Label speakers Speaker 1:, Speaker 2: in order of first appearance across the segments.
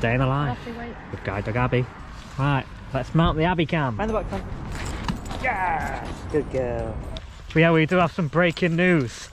Speaker 1: Day in the life with Guide Dog Abby. Right, let's mount the Abby cam. Find the back cam. Yes! Good girl. But yeah, we do have some breaking news.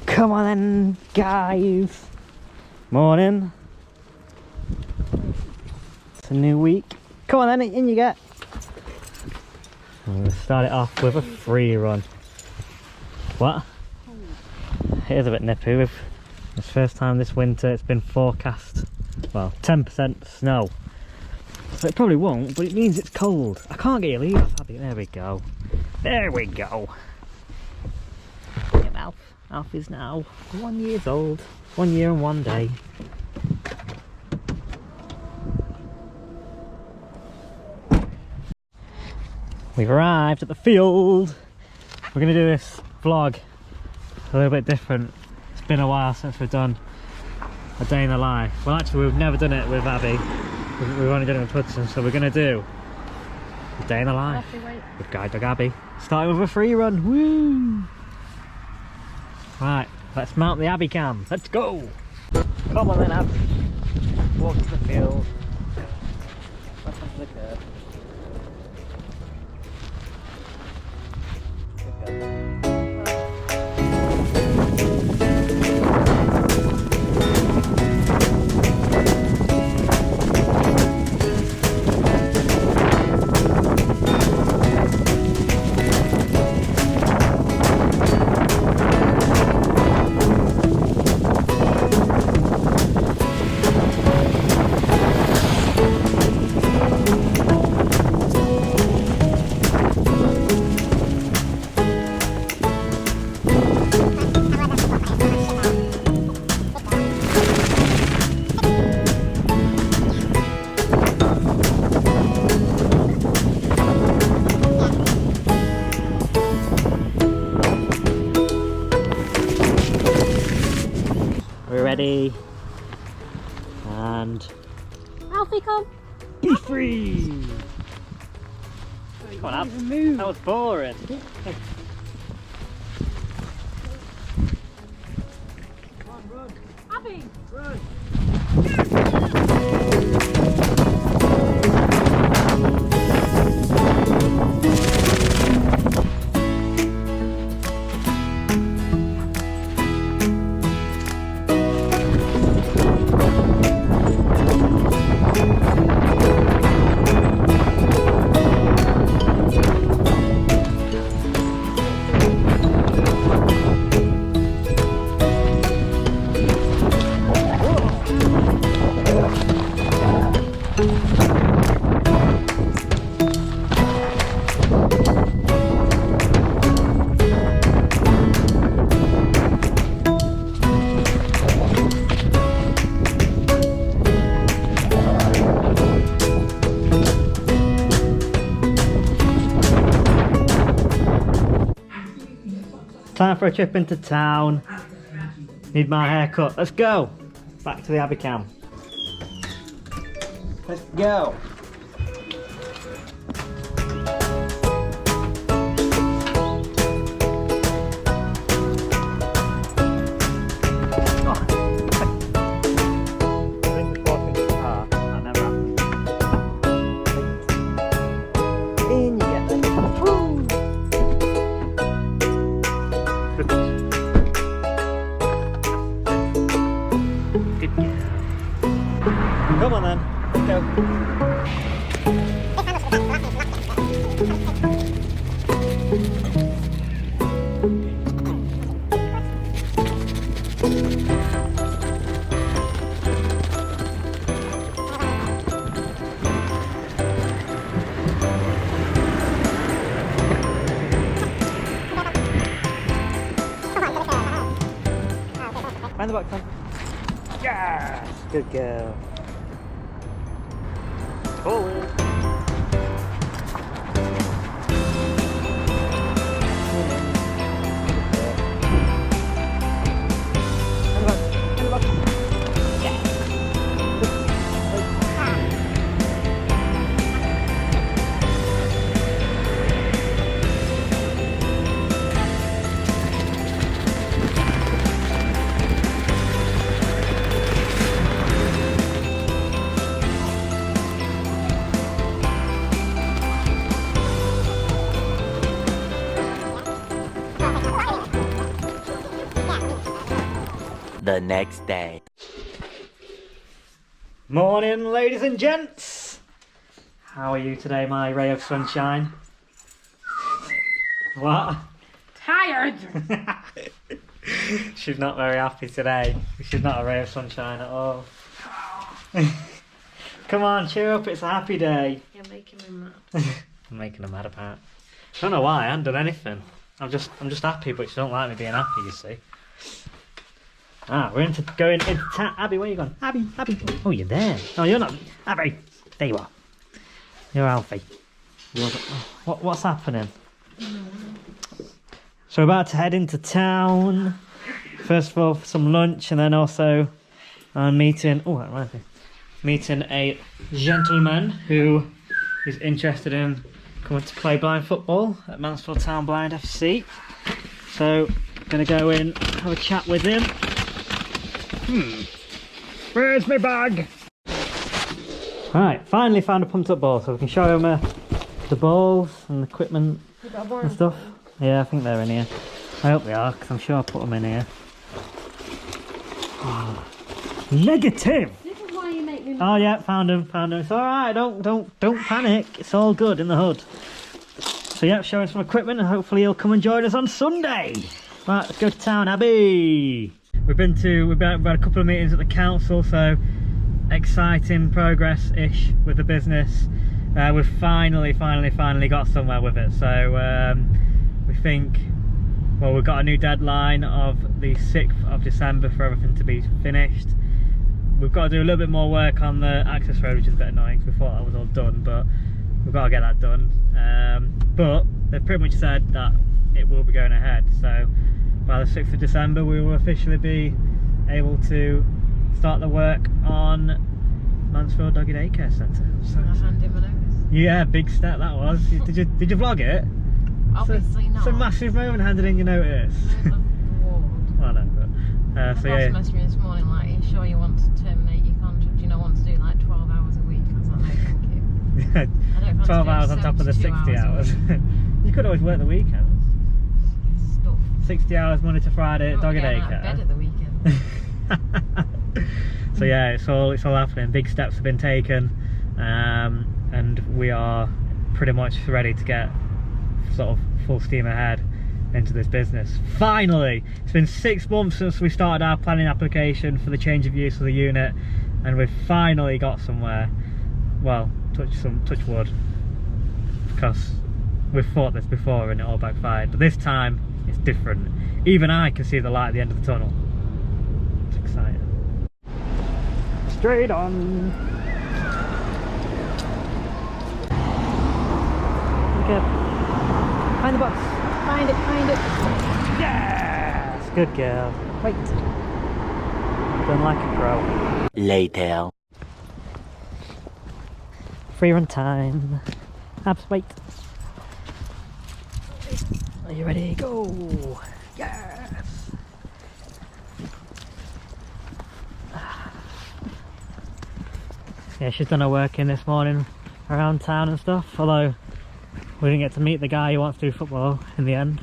Speaker 1: Come on then, guys. Morning. It's a new week. Come on then, in you get. I'm going to start it off with a free run. What? It is a bit nippy. It's the first time this winter it's been forecast, well, 10% snow. So it probably won't, but it means it's cold. I can't get your lead off, Abby. There we go. There we go. Yeah, Alf is now 1 year old. 1 year and 1 day. We've arrived at the field. We're going to do this vlog a little bit different. It's been a while since we've done a day in the life. Well, actually, we've never done it with Abby. We've only done it with Hudson, so we're going to do a day in the life with Guide Dog Abby. Starting with a free run. Woo! Right, let's mount the Abby cam. Let's go! Come on then, Ab. Walk to the field. Back onto the curb. Good girl. Ready, and
Speaker 2: Alfie, come!
Speaker 1: Be free! Come on, Ab. That was boring. Come on, run!
Speaker 2: Abby!
Speaker 1: Run! Time for a trip into town. Need my haircut. Let's go. Back to the Abby cam. Let's go. Come on then, let's go. Find the box, son. Yes! Good girl. Forward.
Speaker 2: the next day.
Speaker 1: Morning, ladies and gents. How are you today, my ray of sunshine? What?
Speaker 3: Tired.
Speaker 1: She's not very happy today. She's not a ray of sunshine at all. Come on, cheer up, it's a happy day.
Speaker 3: You're making me mad.
Speaker 1: I'm making her mad apart. I don't know why, I haven't done anything. I'm just happy, but she don't like me being happy, you see. We're going into town. Abby, where are you going? Abby. Oh, you're there. No, you're not. Abby, there you are. You're Alfie. What's happening? So we're about to head into town. First of all, for some lunch, and then also meeting a gentleman who is interested in coming to play blind football at Mansfield Town Blind FC. So, gonna go in, have a chat with him. Where's my bag? Right, finally found a pumped up ball, so we can show him the balls and the equipment and stuff. Yeah, I think they're in here. I hope they are, because I'm sure I put them in here. Oh, negative!
Speaker 3: This is why you make me mad.
Speaker 1: Oh yeah, found him. It's alright, don't panic. It's all good in the hood. So yeah, showing some equipment, and hopefully he'll come and join us on Sunday. Right, let's go to town, Abby. We've had a couple of meetings at the council, so exciting progress-ish with the business. We've finally got somewhere with it. So we think, well, we've got a new deadline of the 6th of December for everything to be finished. We've got to do a little bit more work on the access road, which is a bit annoying because we thought that was all done, but we've got to get that done. But they've pretty much said that it will be going ahead. So by the 6th of December, we will officially be able to start the work on Mansfield Doggy Daycare Centre. So,
Speaker 3: I handed him a notice.
Speaker 1: yeah, big step that was. Did you vlog it?
Speaker 3: Obviously not.
Speaker 1: It's a massive moment handing in your notice. I know, but so yeah.
Speaker 3: Boss messaged me this morning like, are you sure you want to terminate your contract? Do you not want to do like 12 hours a week? I was like, no, thank you. I don't
Speaker 1: 12 hours on top of the 60 hours. You could always work the weekends. 60 hours Monday to Friday at Doggy Daycare.
Speaker 3: Bed at the weekend.
Speaker 1: So yeah, it's all happening. Big steps have been taken, and we are pretty much ready to get sort of full steam ahead into this business. Finally, it's been 6 months since we started our planning application for the change of use of the unit, and we've finally got somewhere. Well, touch wood, because we've fought this before and it all backfired, but this time it's different. Even I can see the light at the end of the tunnel. It's exciting. Straight on. Okay. Find the bus.
Speaker 3: Find it.
Speaker 1: Yes! Good girl. Wait. Done like a pro.
Speaker 2: Later.
Speaker 1: Free run time. Abs, wait. Are you ready? Go! Yes! Yeah, she's done her work in this morning around town and stuff, although we didn't get to meet the guy who wants to do football in the end.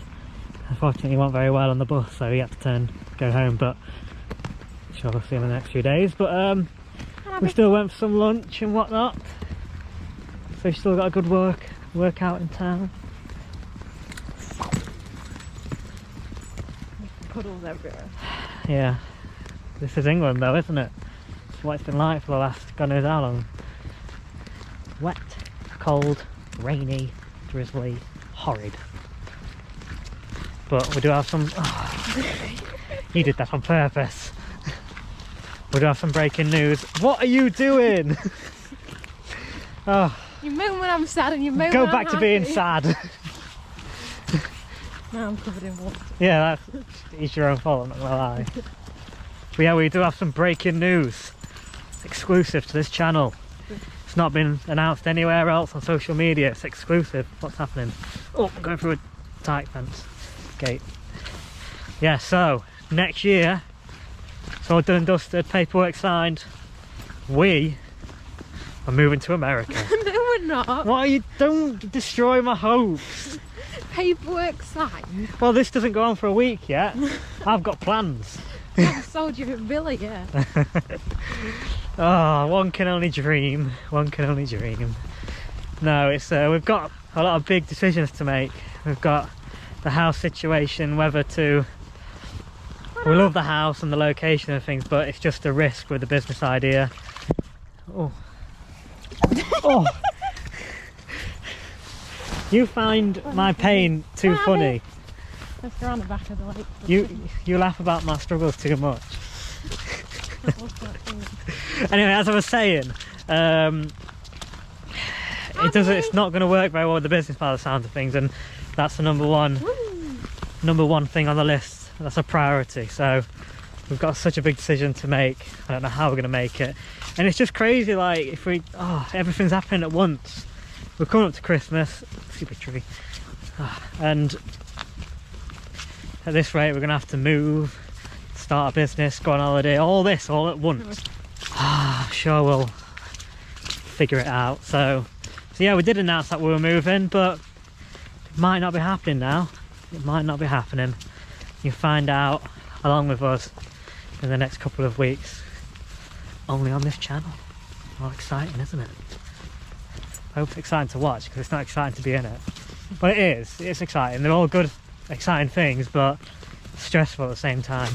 Speaker 1: Unfortunately, he went very well on the bus, so he had to go home, but I'm sure we'll see him in the next few days. But we still went for some lunch and whatnot, so we've still got a good workout in town.
Speaker 3: Puddles everywhere.
Speaker 1: Yeah, this is England though, isn't it? It's what it's been like for the last God knows how long. Wet, cold, rainy, drizzly, horrid. But we do have some... he did that on purpose. We do have some breaking news. What are you doing? Oh,
Speaker 3: You moan when I'm sad and you moan
Speaker 1: go
Speaker 3: when
Speaker 1: back
Speaker 3: I'm
Speaker 1: to being
Speaker 3: happy.
Speaker 1: sad.
Speaker 3: Now I'm covered in water.
Speaker 1: Yeah, it's your own fault, I'm not gonna lie. But yeah, we do have some breaking news. Exclusive to this channel. It's not been announced anywhere else on social media, it's exclusive. What's happening? Oh, I'm going through a tight fence gate. Yeah, so next year, it's all done and dusted, paperwork signed. We are moving to America.
Speaker 3: No, we're not.
Speaker 1: Why you don't destroy my hopes?
Speaker 3: Paperwork signed.
Speaker 1: Well, this doesn't go on for a week yet. I've got plans.
Speaker 3: I sold you at Billy, yeah.
Speaker 1: Oh, one can only dream. One can only dream. No, it's we've got a lot of big decisions to make. We've got the house situation, whether to... We love the house and the location and things, but it's just a risk with the business idea. Oh. Oh. You find my pain too funny.
Speaker 3: Let's go on the back of the lake.
Speaker 1: You laugh about my struggles too much. Anyway, as I was saying, it's not going to work very well with the business by the sound of things, and that's the number one thing on the list. That's a priority. So we've got such a big decision to make. I don't know how we're going to make it, and it's just crazy. Like if we, everything's happening at once. We're coming up to Christmas. Stupid tree. And at this rate, we're going to have to move, start a business, go on holiday, all this all at once. I'm sure we'll figure it out. So yeah, we did announce that we were moving, but it might not be happening now. It might not be happening. You'll find out along with us in the next couple of weeks, only on this channel. Well, exciting, isn't it? I hope it's exciting to watch, because it's not exciting to be in it. But it is. It's exciting. They're all good, exciting things, but stressful at the same time.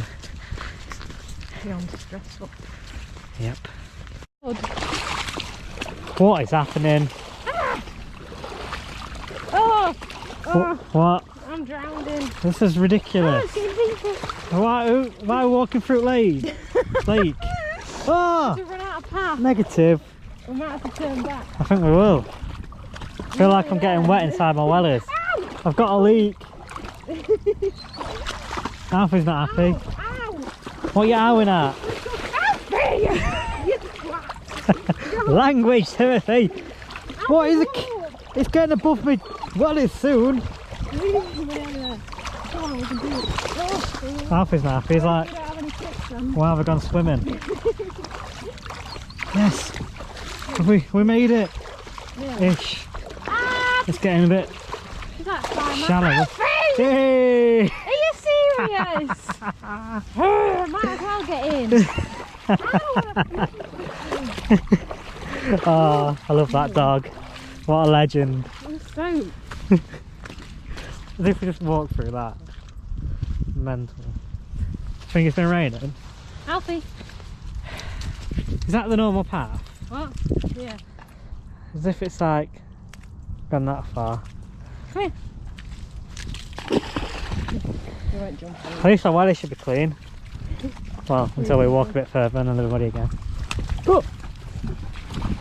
Speaker 3: Beyond stressful.
Speaker 1: Yep.
Speaker 3: Good.
Speaker 1: What is happening?
Speaker 3: Ah! Oh!
Speaker 1: What?
Speaker 3: I'm drowning.
Speaker 1: This is ridiculous. Why are we walking through lake? Oh!
Speaker 3: To run out of path.
Speaker 1: Negative.
Speaker 3: We might have to turn back.
Speaker 1: I think we will. I feel like I'm getting wet inside my wellies. I've got a leak. Alfie's not happy.
Speaker 3: Ow, ow.
Speaker 1: What are you owing at?
Speaker 3: Alfie!
Speaker 1: Language, Timothy. What is it? It's getting above me wellies soon. Alfie's not happy. He's like, why have I gone swimming? Yes. We made it.
Speaker 3: Yeah.
Speaker 1: Ish. It's getting a bit shallow. Hey!
Speaker 3: Are you serious? Might as well get in.
Speaker 1: Oh, I love that dog. What a legend.
Speaker 3: So.
Speaker 1: As if we just walked through that. Mental. Think it's been raining?
Speaker 3: Alfie.
Speaker 1: Is that the normal path?
Speaker 3: What? Yeah.
Speaker 1: As if it's like gone that far.
Speaker 3: Come here. You won't jump on.
Speaker 1: At least our welly should be clean. Well, until we walk a bit further and then everybody again. Oh!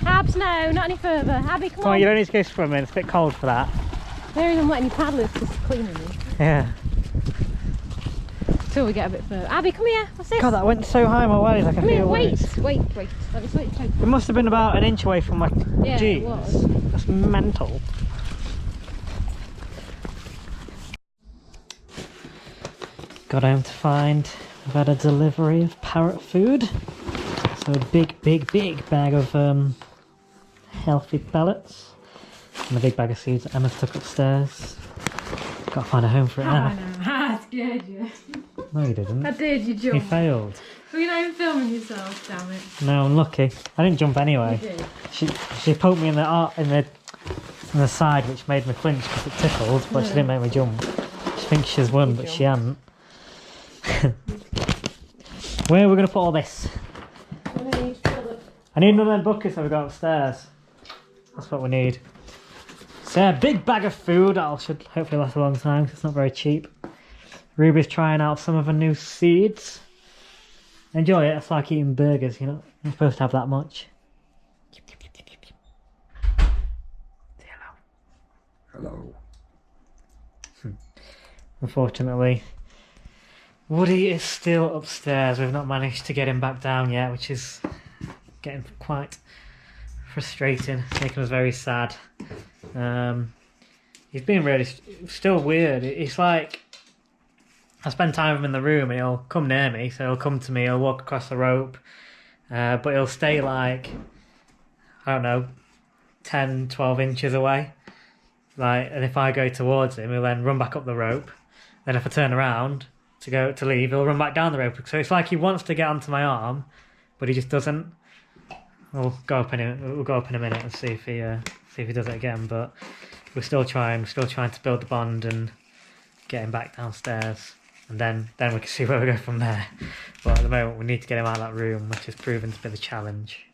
Speaker 3: Abs, no, not any further. Abby, come
Speaker 1: Oh,
Speaker 3: on.
Speaker 1: you don't need to go swimming, it's a bit cold for that.
Speaker 3: They're even letting you paddle, it's just cleaning you.
Speaker 1: Yeah.
Speaker 3: Till we get a bit further. Abby, come here. What's this?
Speaker 1: God, that went so high my wellies, I can
Speaker 3: Come here,
Speaker 1: feel
Speaker 3: wait.
Speaker 1: it.
Speaker 3: Let me switch.
Speaker 1: It must have been about an inch away from my
Speaker 3: Yeah,
Speaker 1: jeans.
Speaker 3: it was.
Speaker 1: That's mental. Got home to find we've had a delivery of parrot food. So a big bag of healthy pellets. And a big bag of seeds that Emma took upstairs. Got to find a home for it now.
Speaker 3: I scared you.
Speaker 1: No, you didn't.
Speaker 3: I did, you
Speaker 1: You
Speaker 3: jumped.
Speaker 1: failed.
Speaker 3: Were you not even filming yourself, damn it?
Speaker 1: No, I'm lucky. I didn't jump anyway.
Speaker 3: You did.
Speaker 1: She poked me in the side, which made me flinch because it tickled, but she didn't make me jump. She thinks she's won, but she hadn't. Where are we going to put all this? I need another bucket so we go upstairs. That's what we need. So yeah, big bag of food. That should hopefully last a long time because it's not very cheap. Ruby's trying out some of her new seeds. Enjoy it. It's like eating burgers, you know. You're supposed to have that much. Say hello. Hello. Unfortunately, Woody is still upstairs. We've not managed to get him back down yet, which is getting quite frustrating. It's making us very sad. He's been really still weird. It's like I spend time with him in the room and he'll come near me, so he'll come to me, he'll walk across the rope, but he'll stay like, I don't know, 10, 12 inches away. Like, and if I go towards him, he'll then run back up the rope. Then if I turn around to leave, he'll run back down the rope. So it's like he wants to get onto my arm, but he just doesn't. We'll go up in a minute and see if he does it again. But we're still trying to build the bond and get him back downstairs, and then we can see where we go from there. But at the moment, we need to get him out of that room, which has proven to be the challenge.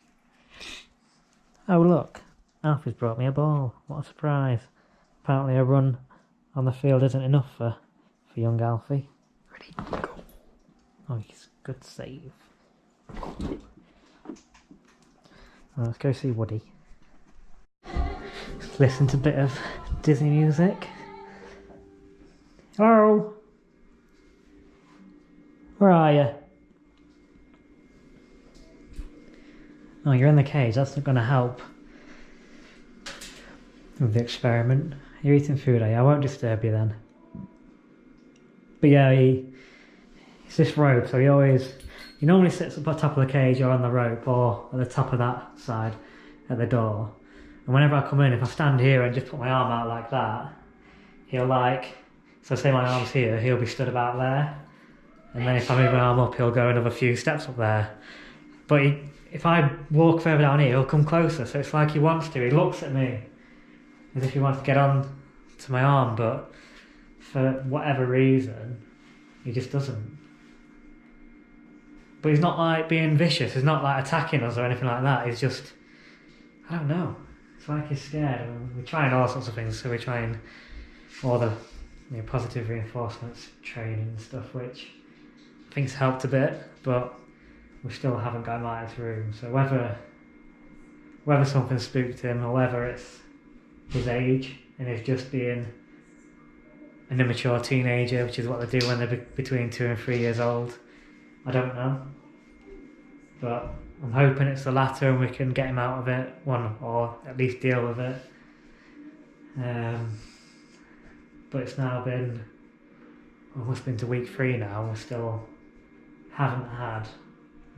Speaker 1: Oh look, Alfie's brought me a ball. What a surprise! Apparently, a run on the field isn't enough for young Alfie. Ready, go! Oh, he's good save. Well, let's go see Woody. Listen to a bit of Disney music. Hello? Where are you? Oh, you're in the cage. That's not going to help with the experiment. You're eating food, are you? I won't disturb you then. But yeah, it's this rope, so he normally sits up at the top of the cage or on the rope or at the top of that side at the door. And whenever I come in, if I stand here and just put my arm out like that, he'll so say my arm's here, he'll be stood about there. And then if I move my arm up, he'll go another few steps up there. But if I walk further down here, he'll come closer. So it's like he wants to. He looks at me as if he wants to get on to my arm, but for whatever reason, he just doesn't. But he's not like being vicious, he's not like attacking us or anything like that, he's just, I don't know, it's like he's scared. We're trying all sorts of things, so we're trying all the positive reinforcements training and stuff, which I think's helped a bit, but we still haven't got him out of his room. So whether something spooked him or whether it's his age and he's just being an immature teenager, which is what they do when they're between 2 and 3 years old, I don't know, but I'm hoping it's the latter and we can get him out of it, or at least deal with it. But it's now been, almost been to week 3 now, and we still haven't had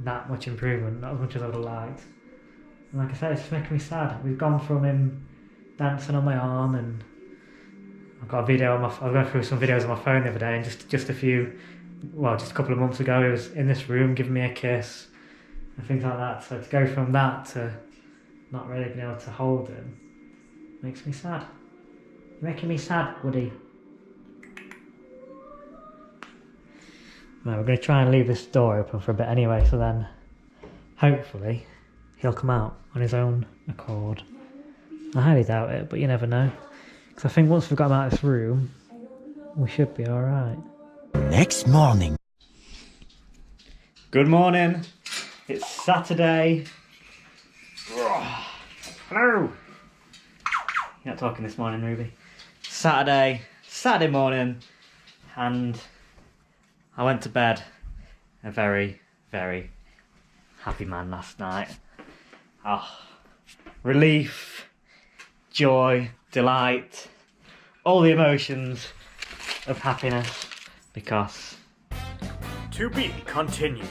Speaker 1: that much improvement, not as much as I would have liked. And like I said, it's just making me sad. We've gone from him dancing on my arm, and I've got a video I was going through some videos on my phone the other day, and just a couple of months ago, he was in this room giving me a kiss and things like that. So to go from that to not really being able to hold him makes me sad. You're making me sad, Woody. Right, we're going to try and leave this door open for a bit anyway, so then hopefully he'll come out on his own accord. I highly doubt it, but you never know. Because I think once we've got him out of this room, we should be alright.
Speaker 2: Next morning.
Speaker 1: Good morning. It's Saturday. Hello. You're not talking this morning, Ruby. Saturday morning, and I went to bed a very, very happy man last night. Relief, joy, delight, all the emotions of happiness, because to be continued.